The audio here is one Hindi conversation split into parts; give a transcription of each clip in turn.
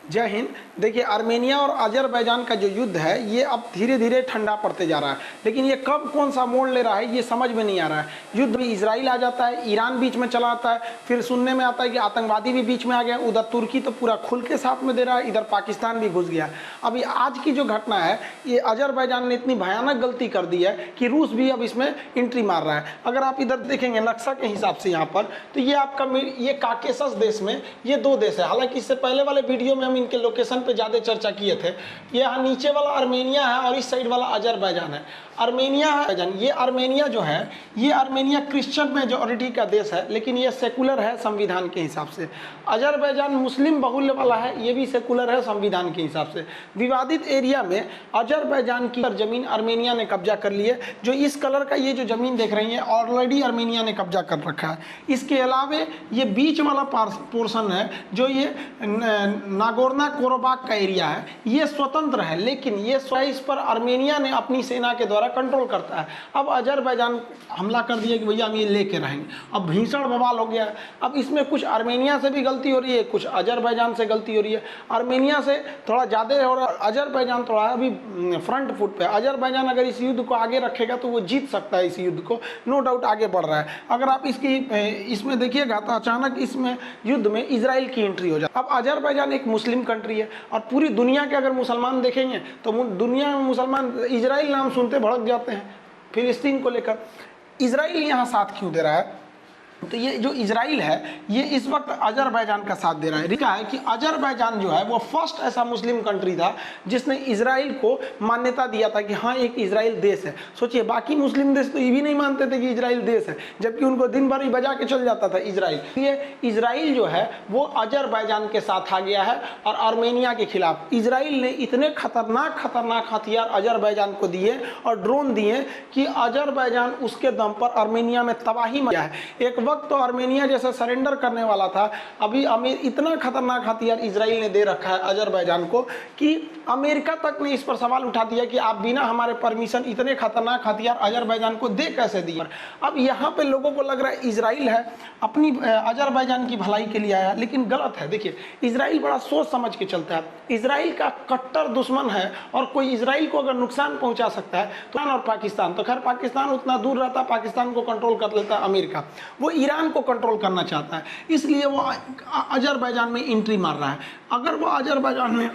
जय हिंद। देखिए, आर्मेनिया और अजरबैजान का जो युद्ध है ये अब धीरे धीरे ठंडा पड़ते जा रहा है, लेकिन ये कब कौन सा मोड़ ले रहा है ये समझ में नहीं आ रहा है। युद्ध में इजराइल आ जाता है, ईरान बीच में चला आता है, फिर सुनने में आता है कि आतंकवादी भी बीच में आ गया, उधर तुर्की तो पूरा खुल के साथ में दे रहा है, इधर पाकिस्तान भी घुस गया। अभी आज की जो घटना है, ये अजरबैजान ने इतनी भयानक गलती कर दी है कि रूस भी अब इसमें एंट्री मार रहा है। अगर आप इधर देखेंगे नक्शा के हिसाब से यहाँ पर, तो ये आपका ये काकेशस देश में ये दो देश है। हालांकि इससे पहले वाले वीडियो में हम इनके लोकेशन पे ज़्यादा चर्चा किए थे। ये यहाँ नीचे वाला आर्मेनिया है और इस साइड वाला अजरबैजान है। आर्मेनिया है, ये आर्मेनिया जो है, ये आर्मेनिया क्रिश्चियन मेजॉरिटी का देश है, लेकिन ये सेकुलर है संविधान के हिसाब से। अजरबैजान मुस्लिम बहुल्य वाला है, ये भी सेकुलर है संविधान के हिसाब से। विवादित एरिया में अजरबैजान की जमीन आर्मेनिया ने कब्जा कर ली है। जो इस कलर का ये जो जमीन देख रही है ऑलरेडी आर्मेनिया ने कब्जा कर रखा है। इसके अलावा ये बीच वाला पोर्शन है जो ये नागोर्नो कराबाख का एरिया है, ये स्वतंत्र है, लेकिन ये इस पर आर्मेनिया ने अपनी सेना के द्वारा कंट्रोल करता है। अब अजरबैजान हमला कर दिया कि भैया हम ये लेके रहेंगे। अब भीषण बवाल हो गया है। अब इसमें कुछ आर्मेनिया से भी गलती हो रही है, कुछ अजरबैजान से गलती हो रही है। आर्मेनिया से थोड़ा ज़्यादा हो रहा है, अजरबैजान थोड़ा अभी फ्रंट फुट पे। अजरबैजान अगर इस युद्ध को आगे रखेगा तो वो जीत सकता है इस युद्ध को, नो डाउट आगे बढ़ रहा है। अगर आप इसमें देखिएगा तो अचानक इसमें युद्ध में इजराइल की एंट्री हो जाए। अब अजरबैजान एक मुस्लिम कंट्री है और पूरी दुनिया के अगर मुसलमान देखेंगे तो दुनिया में मुसलमान इजराइल नाम सुनते भड़क जाते हैं फिलिस्तीन को लेकर। इजराइल यहाँ साथ क्यों दे रहा है? तो ये जो इजराइल है ये इस वक्त अजरबैजान का साथ दे रहा है। लिखा है कि अजरबैजान जो है वो फर्स्ट ऐसा मुस्लिम कंट्री था जिसने इजराइल को मान्यता दिया था कि हाँ एक इजराइल देश है। सोचिए, बाकी मुस्लिम देश तो ये भी नहीं मानते थे कि इजराइल देश है, जबकि उनको दिन भर ही बजा के चल जाता था इजराइल। ये इजराइल जो है वो अजरबैजान के साथ आ गया है और आर्मेनिया के खिलाफ। इजराइल ने इतने खतरनाक हथियार अजरबैजान को दिए और ड्रोन दिए कि अजरबैजान उसके दम पर आर्मेनिया में तबाही मचा है। एक वक्त तो आर्मेनिया जैसा सरेंडर करने वाला था, अभी इतना खतरनाक हथियार इजराइल ने दे रखा है अजरबैजान को कि अमेरिका तक ने इस पर सवाल उठा दिया कि आप बिना हमारे परमिशन इतने खतरनाक हथियार अजरबैजान को दे कैसे दिए। अब यहाँ पे लोगों को लग रहा है इजराइल है अपनी अजरबैजान की भलाई के लिए आया, लेकिन गलत है। देखिए, इजराइल बड़ा सोच समझ के चलता है। इजराइल का कट्टर दुश्मन है और कोई इजराइल को अगर नुकसान पहुंचा सकता है तो और पाकिस्तान, तो खैर पाकिस्तान उतना दूर रहता, पाकिस्तान को कंट्रोल कर लेता अमेरिका। वो ईरान को कंट्रोल करना चाहता है, इसलिए वो अजरबैजान में एंट्री मार रहा है। अगर वो अजरबैजान में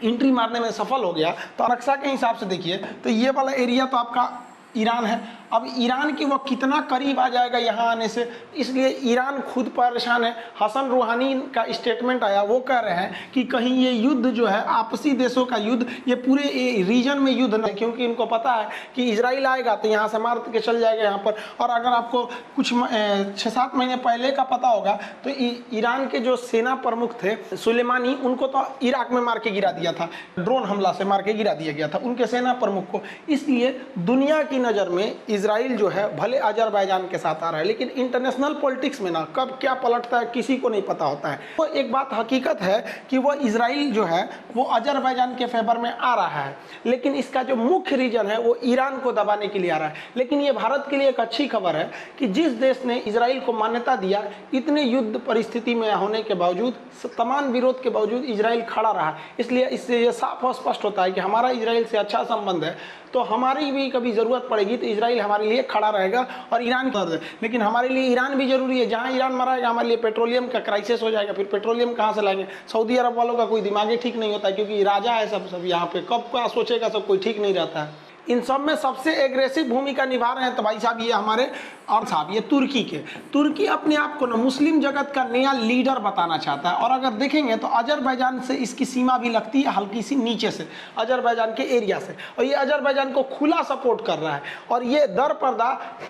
एंट्री मारने में सफल हो गया तो नक्शा के हिसाब से देखिए तो ये वाला एरिया तो आपका ईरान है। अब ईरान की वो कितना करीब आ जाएगा यहाँ आने से, इसलिए ईरान खुद परेशान है। हसन रूहानी का स्टेटमेंट आया, वो कह रहे हैं कि कहीं ये युद्ध जो है आपसी देशों का युद्ध, ये पूरे रीजन में युद्ध नहीं, क्योंकि इनको पता है कि इजराइल आएगा तो यहाँ से मार के चल जाएगा यहाँ पर। और अगर आपको कुछ 6-7 महीने पहले का पता होगा तो ईरान के जो सेना प्रमुख थे सुलेमानी, उनको तो इराक में मार के गिरा दिया था, ड्रोन हमला से मार के गिरा दिया गया था उनके सेना प्रमुख को। इसलिए दुनिया की नज़र में इजराइल जो है भले अजरबैजान के साथ आ रहा है, लेकिन इंटरनेशनल पॉलिटिक्स में ना कब क्या पलटता है किसी को नहीं पता होता है। तो एक बात हकीकत है कि वो इजराइल जो है वो अजरबैजान के फेवर में आ रहा है, लेकिन इसका जो मुख्य रीजन है वो ईरान को दबाने के लिए आ रहा है। लेकिन ये भारत के लिए एक अच्छी खबर है कि जिस देश ने इजराइल को मान्यता दिया, इतने युद्ध परिस्थिति में होने के बावजूद, तमाम विरोध के बावजूद इजराइल खड़ा रहा। इसलिए इससे ये साफ और स्पष्ट होता है कि हमारा इजराइल से अच्छा संबंध है, तो हमारी भी कभी ज़रूरत पड़ेगी तो इजराइल हमारे लिए खड़ा रहेगा और ईरान कर, लेकिन हमारे लिए ईरान भी जरूरी है। जहाँ ईरान मराएगा हमारे लिए पेट्रोलियम का क्राइसिस हो जाएगा, फिर पेट्रोलियम कहाँ से लाएंगे? सऊदी अरब वालों का कोई दिमाग ही ठीक नहीं होता, क्योंकि राजा है सब यहाँ पे, कब क्या सोचेगा सब कोई ठीक नहीं रहता है। इन सब में सबसे एग्रेसिव भूमिका निभा रहे हैं तो भाई साहब ये हमारे और साहब ये तुर्की के। तुर्की अपने आप को ना मुस्लिम जगत का नया लीडर बताना चाहता है। और अगर देखेंगे तो अजरबैजान से इसकी सीमा भी लगती है हल्की सी नीचे से, अजरबैजान के एरिया से, और ये अजरबैजान को खुला सपोर्ट कर रहा है और ये दर पर्दा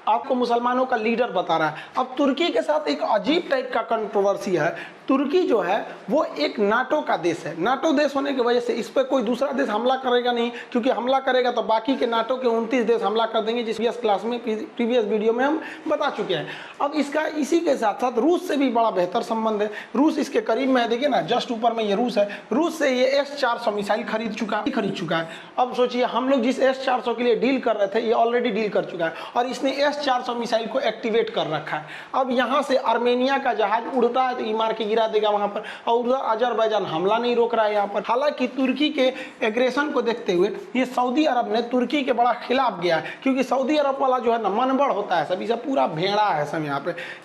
आपको मुसलमानों का लीडर बता रहा है। अब तुर्की के साथ एक अजीब टाइप का कंट्रोवर्सी है। तुर्की जो है वो एक नाटो का देश है। नाटो देश होने की वजह से इस पर कोई दूसरा देश हमला करेगा नहीं, क्योंकि हमला करेगा तो बाकी कि नाटो के 29 देश हमला कर देंगे, जिस प्रीवियस क्लास में प्रीवियस वीडियो में हम बता चुके हैं। अब इसका इसी के साथ साथ रूस से भी बड़ा बेहतर संबंध है। रूस इसके करीब में है, देखिए ना, जस्ट ऊपर में ये रूस है। रूस से ये S-400 मिसाइल खरीद चुका है। अब सोचिए हम लोग जिस S-400 के लिए डील कर रहे थे, ये ऑलरेडी डील कर चुका है और इसने S-400 मिसाइल को एक्टिवेट कर रखा है। अब यहाँ से आर्मेनिया का जहाज उड़ता है तो ये मार के गिरा देगा वहाँ पर, और उधर अजरबैजान हमला नहीं रोक रहा है यहाँ पर। हालांकि तुर्की के एग्रेशन को देखते हुए ये सऊदी अरब ने तुर्की के बड़ा खिलाफ गया है, क्योंकि सऊदी अरब वाला जो है ना मनबड़ होता है, सभी सब पूरा भेड़ा है सब।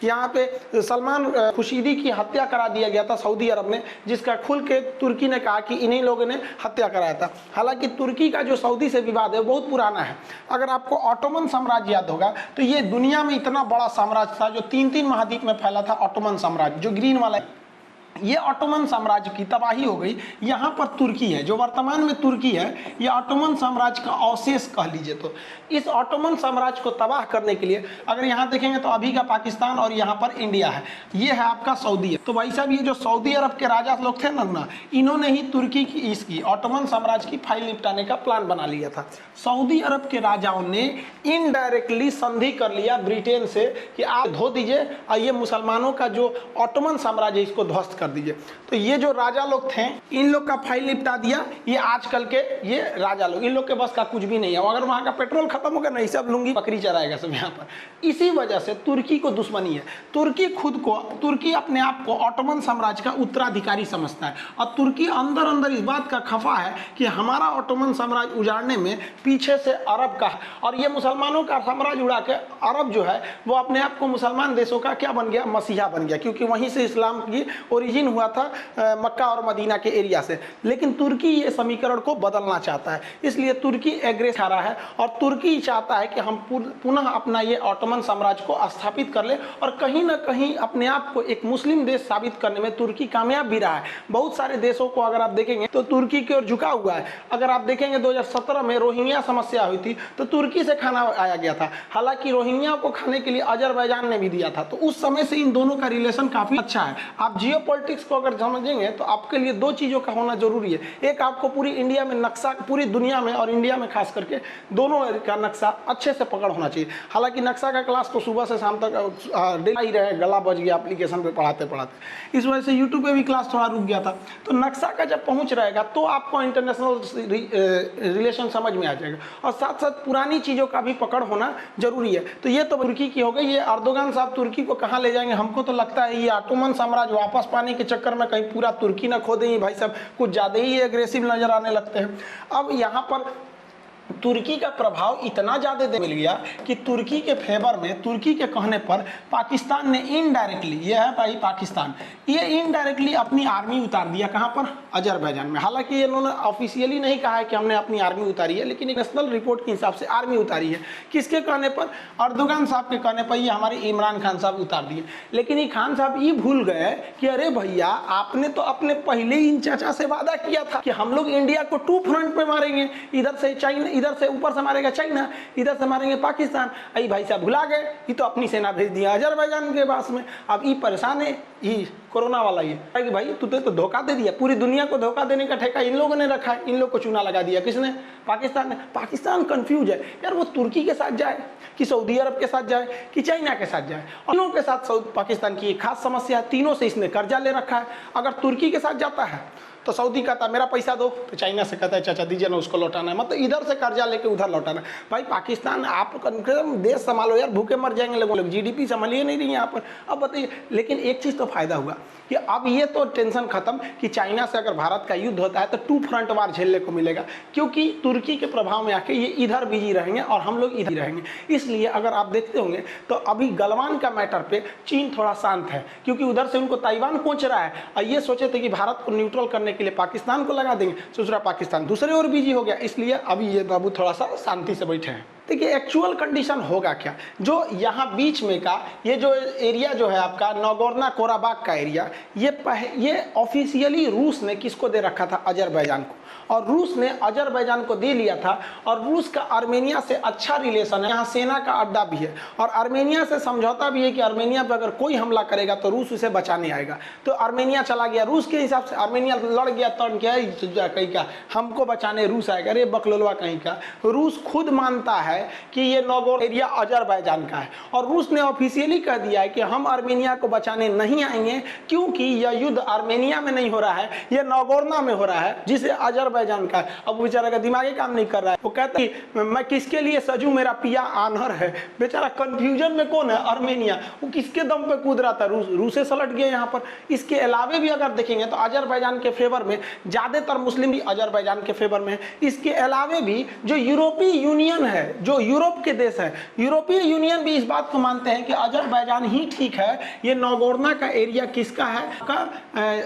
यहाँ पे सलमान खुशीदी की हत्या करा दिया गया था सऊदी अरब ने, जिसका खुल के तुर्की ने कहा कि इन्हीं लोगों ने हत्या कराया था। हालांकि तुर्की का जो सऊदी से विवाद है बहुत पुराना है। अगर आपको ऑटोमन साम्राज्य याद होगा तो ये दुनिया में इतना बड़ा साम्राज्य था जो 3 महाद्वीप में फैला था। ऑटोमन साम्राज्य जो ग्रीन वाला, ये ऑटोमन साम्राज्य की तबाही हो गई। यहाँ पर तुर्की है, जो वर्तमान में तुर्की है, ये ऑटोमन साम्राज्य का अवशेष कह लीजिए। तो इस ऑटोमन साम्राज्य को तबाह करने के लिए अगर यहाँ देखेंगे तो अभी का पाकिस्तान और यहाँ पर इंडिया है, ये है आपका सऊदी है। तो भाई साहब ये जो सऊदी अरब के राजा लोग थे ना, इन्होंने ही तुर्की की इसकी ऑटोमन साम्राज्य की फाइल निपटाने का प्लान बना लिया था। सऊदी अरब के राजाओं ने इनडायरेक्टली संधि कर लिया ब्रिटेन से कि आप धो दीजिए और ये मुसलमानों का जो ऑटोमन साम्राज्य इसको ध्वस्त कर दीजिए। तो ये जो राजा लोग थे, इन लोग का फाइल निपटा दिया। ये आजकल के ये राजा लोग, इन लोग के बस का कुछ भी नहीं है। अगर वहां का पेट्रोल खत्म हो गया नहीं, सब लूंगी बकरी चराएगा सब यहाँ पर। इसी वजह से तुर्की को दुश्मनी है। तुर्की अपने आप को ऑटोमन साम्राज्य का उत्तराधिकारी समझता है और तुर्की अंदर अंदर इस बात का खफा है कि हमारा ऑटोमन साम्राज्य उजाड़ने में पीछे से अरब का है। और ये मुसलमानों का साम्राज्य उड़ा के अरब जो है वो अपने आप को मुसलमान देशों का क्या बन गया, मसीहा बन गया, क्योंकि वहीं से इस्लाम की ओरिजिन हुआ था, मक्का और मदीना के एरिया से। लेकिन तुर्की ये समीकरण को बदलना चाहता है, इसलिए तुर्की एग्रेस आ रहा है और तुर्की चाहता है कि हम पुनः अपना ये ऑटोमन साम्राज्य को स्थापित कर ले। और कहीं ना कहीं अपने आप को एक मुस्लिम देश साबित करने में तुर्की कामयाब भी रहा है। बहुत सारे देशों को अगर आप देखेंगे तो तुर्की की ओर झुका हुआ है। अगर आप देखेंगे 2017 में रोहिंग्या समस्या हुई थी तो तुर्की से खाना आया गया था। हालांकि रोहिंग्या को खाने के लिए अजरबैजान ने भी दिया था। तो उस समय से इन दोनों का रिलेशन काफी अच्छा है। आप जियोपॉलिटिक्स को अगर समझेंगे तो आपके लिए 2 चीजों का होना जरूरी है। एक, आपको पूरी इंडिया में नक्शा, पूरी दुनिया में और इंडिया में खास करके दोनों का नक्शा अच्छे से पकड़ होना चाहिए। हालांकि नक्शा का क्लास तो सुबह से शाम तक डेली ही रहे, गला बज गया एप्लीकेशन पे पढ़ाते पढ़ाते, इस वजह से यूट्यूब पे भी क्लास थोड़ा रुक गया था। तो नक्शा का जब पहुंच रहेगा तो आपको इंटरनेशनल रिलेशन समझ में आ जाएगा और साथ साथ पुरानी चीज़ों का भी पकड़ होना जरूरी है। तो ये तो तुर्की की हो गई। ये अर्दोगान साहब तुर्की को कहाँ ले जाएंगे, हमको तो लगता है ये ऑटोमन साम्राज्य वापस पाने के चक्कर में कहीं पूरा तुर्की ना खो देंगे। भाई साहब कुछ ज़्यादा ही एग्रेसिव नजर आने लगते हैं। अब यहाँ पर तुर्की का प्रभाव इतना ज़्यादा मिल गया कि तुर्की के फेवर में, तुर्की के कहने पर पाकिस्तान ने इनडायरेक्टली, ये है भाई पाकिस्तान, ये इनडायरेक्टली अपनी आर्मी उतार दिया। कहाँ पर? अजरबैजान में। हालांकि इन्होंने ऑफिशियली नहीं कहा है कि हमने अपनी आर्मी उतारी है, लेकिन एक नेशनल रिपोर्ट के हिसाब से आर्मी उतारी है। किसके कहने पर? अर्दोगान साहब के कहने पर। ये हमारे इमरान खान साहब उतार दिए। लेकिन ये खान साहब ये भूल गए कि अरे भैया, आपने तो अपने पहले ही इन चाचा से वादा किया था कि हम लोग इंडिया को 2 फ्रंट पे मारेंगे। इधर से चाइना, इधर से ऊपर से मारेगा चाइना, इधर से मारेंगे पाकिस्तान। अरे भाई साहब भुला गए, ये तो अपनी सेना भेज दिया अजरबैजान के पास में। अब ये परेशान है, ये कोरोना वाला ये कि भाई तू तो धोखा दे दिया। पूरी दुनिया को धोखा देने का ठेका इन लोगों ने रखा है। इन लोग को चूना लगा दिया। किसने? पाकिस्तान ने। पाकिस्तान कंफ्यूज है यार, वो तुर्की के साथ जाए कि सऊदी अरब के साथ जाए कि चाइना के साथ जाए। और तीनों के साथ पाकिस्तान की एक खास समस्या है, तीनों से इसने कर्जा ले रखा है। अगर तुर्की के साथ जाता है तो सऊदी कहता मेरा पैसा दो, तो चाइना से कहता है चाचा दीजिए ना, उसको लौटाना है। मतलब इधर से कर्जा लेके उधर लौटाना है। भाई पाकिस्तान, आप देश संभालो यार, भूखे मर जाएंगे लोग। जीडीपी संभालिए नहीं रही यहाँ पर। अब बताइए, लेकिन एक चीज़ तो फायदा हुआ कि अब ये तो टेंशन खत्म कि चाइना से अगर भारत का युद्ध होता है तो 2 फ्रंट वार झेलने को मिलेगा, क्योंकि तुर्की के प्रभाव में आके ये इधर बिजी रहेंगे और हम लोग इधर रहेंगे। इसलिए अगर आप देखते होंगे तो अभी गलवान का मैटर पे चीन थोड़ा शांत है, क्योंकि उधर से उनको ताइवान पहुंच रहा है और ये सोचे थे कि भारत को न्यूट्रल करने के लिए पाकिस्तान को लगा देंगे। सोच रहा पाकिस्तान दूसरे ओर बिजी हो गया। इसलिए अभी ये बाबू थोड़ा सा शांति से बैठे हैं। देखिए एक्चुअल कंडीशन होगा क्या, जो यहाँ बीच में का ये जो एरिया जो है आपका नागोर्नो कराबाख का एरिया, ये ऑफिशियली रूस ने किसको दे रखा था, अजरबैजान को, और रूस ने अजरबैजान को दे लिया था। और रूस का आर्मेनिया से अच्छा रिलेशन है, यहाँ सेना का अड्डा भी है और आर्मेनिया से समझौता भी है कि आर्मेनिया पर अगर कोई हमला करेगा तो रूस उसे बचाने आएगा। तो आर्मेनिया चला गया रूस के हिसाब से, आर्मेनिया लड़ गया तर्न क्या कहीं का हमको बचाने रूस आएगा, अरे बकलोलवा कहीं का। रूस खुद मानता है कि ये नागोर्नो एरिया अजरबैजान का है और रूस ने ऑफिशियली कह दिया है कि हम आर्मेनिया को बचाने नहीं आएंगे, क्योंकि यह युद्ध आर्मेनिया में नहीं हो रहा है, यह नागोर्नो में हो रहा है जिसे अजरबैजान का। अब बेचारा का दिमागी काम नहीं कर रहा है, वो कहता है मैं किसके लिए सजू, मेरा पिया आनहर है। बेचारा कंफ्यूजन में कौन है, आर्मेनिया, वो किसके दम पे कूद रहा था, रूस से सलट गया यहाँ पर। इसके अलावे भी अगर देखेंगे तो अजरबैजान के फेवर में ज्यादातर मुस्लिम भी अजरबैजान के फेवर में है। इसके अलावे भी जो यूरोपीय यूनियन है, जो यूरोप के देश है, यूरोपीय यूनियन भी इस बात को मानते हैं कि अजरबैजान ही ठीक है, ये नागोर्नो का एरिया किसका है,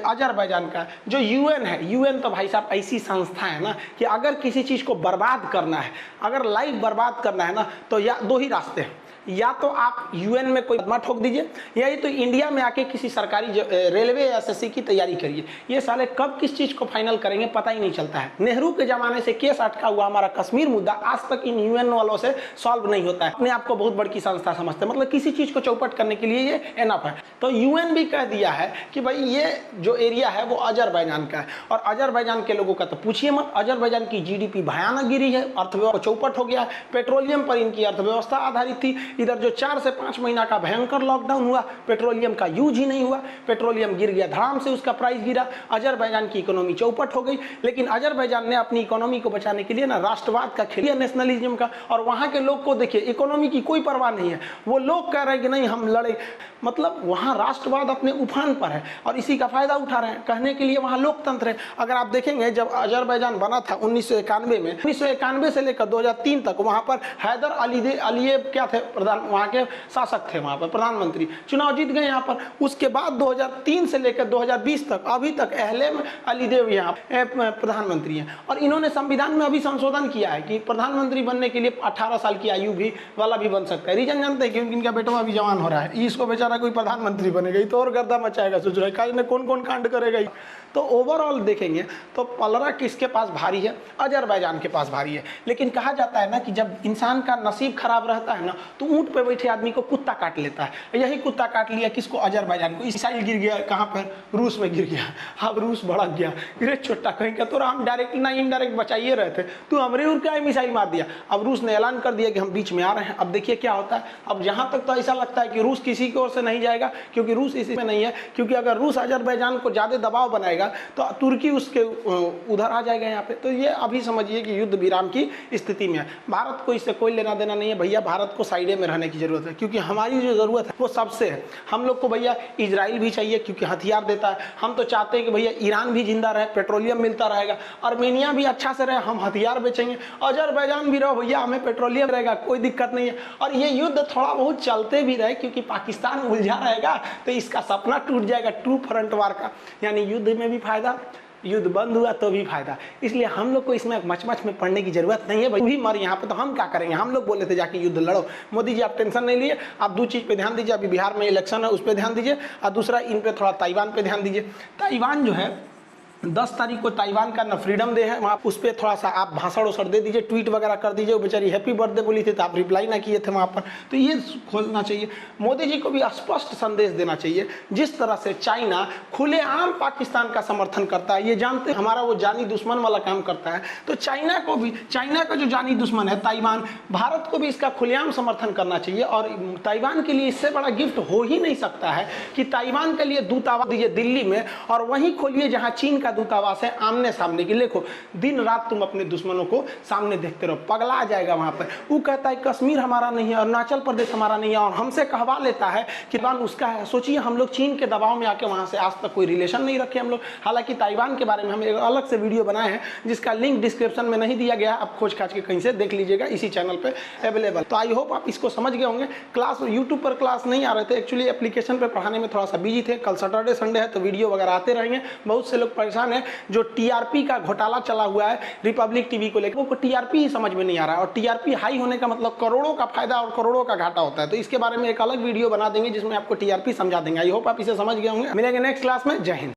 अजरबैजान का। जो यूएन है, यूएन तो भाई साहब ऐसी संस्था है ना कि अगर किसी चीज को बर्बाद करना है, अगर लाइफ बर्बाद करना है ना, तो या दो ही रास्ते हैं, या तो आप यूएन में कोई कदम ठोक दीजिए, या ये तो इंडिया में आके किसी सरकारी रेलवे एसएससी की तैयारी करिए। ये साले कब किस चीज को फाइनल करेंगे पता ही नहीं चलता है। नेहरू के जमाने से केस अटका हुआ हमारा कश्मीर मुद्दा आज तक इन यूएन वालों से सॉल्व नहीं होता है। अपने आप को बहुत बड़ी संस्था समझते हैं, मतलब किसी चीज को चौपट करने के लिए ये एनफ है। तो यूएन भी कह दिया है कि भाई ये जो एरिया है वो अजरबैजान का है, और अजरबैजान के लोगों का तो पूछिए मत। अजरबैजान की जीडीपी भयानक गिरी है, अर्थव्यवस्था चौपट हो गया, पेट्रोलियम पर इनकी अर्थव्यवस्था आधारित थी। इधर जो 4 से 5 महीना का भयंकर लॉकडाउन हुआ, पेट्रोलियम का यूज ही नहीं हुआ, पेट्रोलियम गिर गया, धड़ाम से उसका प्राइस गिरा, अजरबैजान की इकोनॉमी चौपट हो गई। लेकिन अजरबैजान ने अपनी इकोनॉमी को बचाने के लिए ना राष्ट्रवाद का खेल, नेशनलिज्म का, और वहां के लोग को देखिए इकोनॉमी की कोई परवाह नहीं है। वो लोग कह रहे हैं कि नहीं हम लड़े, मतलब वहां राष्ट्रवाद अपने उफान पर है और इसी का फायदा उठा रहे हैं। कहने के लिए वहां लोकतंत्र है। अगर आप देखेंगे जब अजरबैजान बना था 1991 में, 1991 से लेकर 2003 तक वहां पर हैदर अलीयेव क्या थे, प्रधान वहां के शासक थे, वहां पर प्रधानमंत्री, चुनाव जीत गए यहाँ पर। उसके बाद 2003 से लेकर 2020 तक अभी तक अहलेम अलीदेव यहाँ प्रधानमंत्री हैं, और इन्होंने संविधान में अभी संशोधन किया है कि प्रधानमंत्री बनने के लिए 18 साल की आयु भी वाला भी बन सकता है। रीजन जानते हैं क्योंकि इनका बेटा अभी जवान हो रहा है, इसको बेचारा कोई प्रधानमंत्री बनेगा तो और गर्दा मचाएगा, सोच रहा है कौन कौन कांड करेगा। तो ओवरऑल देखेंगे तो पलड़ा किसके पास भारी है, अजरबैजान के पास भारी है। लेकिन कहा जाता है ना कि जब इंसान का नसीब खराब रहता है ना तो ऊंट पे बैठे आदमी को कुत्ता काट लेता है। यही कुत्ता काट लिया किसको, अजरबैजान को। मिसाइल गिर गया कहाँ पर, रूस में गिर गया। अब रूस भड़क गया, गिरे छोटा कहीं का, तो हम डायरेक्ट ना इनडायरेक्ट बचाइए रहे थे, तो हमरे उड़ के मिसाइल मार दिया। अब रूस ने ऐलान कर दिया कि हम बीच में आ रहे हैं। अब देखिए क्या होता है। अब जहां तक तो ऐसा लगता है कि रूस किसी की ओर से नहीं जाएगा, क्योंकि रूस इसी में नहीं है, क्योंकि अगर रूस अजरबैजान को ज्यादा दबाव बनाएगा तो तुर्की उसके उधर आ जाएगा यहाँ पे। तो ये अभी समझिए कि युद्ध विराम की स्थिति में है। भारत को इससे कोई लेना देना नहीं है भैया, भारत को साइडे में रहने की जरूरत है, क्योंकि हमारी जो जरूरत है वो सबसे है। हम लोग को भैया इजराइल भी चाहिए क्योंकि हथियार देता है। हम तो चाहते हैं कि भैया ईरान भी जिंदा रहे, पेट्रोलियम मिलता रहेगा, आर्मेनिया भी अच्छा से रहे, हम हथियार बेचेंगे, अजरबैजान भी रहो भैया, हमें पेट्रोलियम रहेगा, कोई दिक्कत नहीं है। और ये युद्ध थोड़ा बहुत चलते भी रहे, क्योंकि पाकिस्तान उलझा रहेगा तो इसका सपना टूट जाएगा टू फ्रंट वार का, यानी युद्ध में भी फायदा, युद्ध बंद हुआ तो भी फायदा। इसलिए हम लोग को इसमें मच में पढ़ने की जरूरत नहीं है। भाई भी मर यहाँ पे तो हम क्या करेंगे, हम लोग बोले थे जाके युद्ध लड़ो। मोदी जी आप टेंशन नहीं लिए, आप 2 चीज पे ध्यान दीजिए, अभी बिहार में इलेक्शन है उस पर ध्यान दीजिए, और दूसरा इन पे थोड़ा ताइवान पे ध्यान दीजिए। ताइवान जो है 10 तारीख को ताइवान का न फ्रीडम डे है, वहाँ उस पर थोड़ा सा आप भाषण उषण दे दीजिए, ट्वीट वगैरह कर दीजिए। वो बेचारी हैप्पी बर्थडे बोली थी तो आप रिप्लाई ना किए थे वहाँ पर, तो ये खोलना चाहिए। मोदी जी को भी स्पष्ट संदेश देना चाहिए। जिस तरह से चाइना खुलेआम पाकिस्तान का समर्थन करता है, ये जानते हमारा वो जानी दुश्मन वाला काम करता है, तो चाइना को भी, चाइना का जो जानी दुश्मन है ताइवान, भारत को भी इसका खुलेआम समर्थन करना चाहिए। और ताइवान के लिए इससे बड़ा गिफ्ट हो ही नहीं सकता है कि ताइवान के लिए दूतावास दीजिए दिल्ली में, और वहीं खोलिए जहाँ चीन दूतावास है, आमने सामने की। देखो दिन रात तुम अपने दुश्मनों को सामने देखते रहो, पगला आ जाएगा वहां पर। वो कहता है कश्मीर हमारा नहीं है, अरुणाचल प्रदेश हमारा नहीं है, और हमसे कहवा लेता है कि ताइवान उसका है। सोचिए हम लोग चीन के दबाव में आके वहां से आज तक कोई रिलेशन नहीं रखे हम लोग। हालांकि ताइवान के बारे में हम एक अलग से वीडियो बनाए हैं जिसका लिंक डिस्क्रिप्शन में नहीं दिया गया, आप खोज खाज के कहीं से देख लीजिएगा, इसी चैनल पे अवेलेबल। तो आई होप आप इसको समझ गए होंगे। क्लास यूट्यूब पर क्लास नहीं आ रहे थे, एक्चुअली एप्लीकेशन पर पढ़ाने में थोड़ा सा बिजी थे। कल सैटरडे संडे है तो वीडियो वगैरह आते रहेंगे। बहुत से लोग परेशान परेशान है, जो टीआरपी का घोटाला चला हुआ है रिपब्लिक टीवी को लेकर, वो टीआरपी ही समझ में नहीं आ रहा है। और टीआरपी हाई होने का मतलब करोड़ों का फायदा और करोड़ों का घाटा होता है। तो इसके बारे में एक अलग वीडियो बना देंगे जिसमें आपको टीआरपी समझा देंगे। आई होप आप इसे समझ गए होंगे। मिलेंगे नेक्स्ट क्लास में। जय हिंद।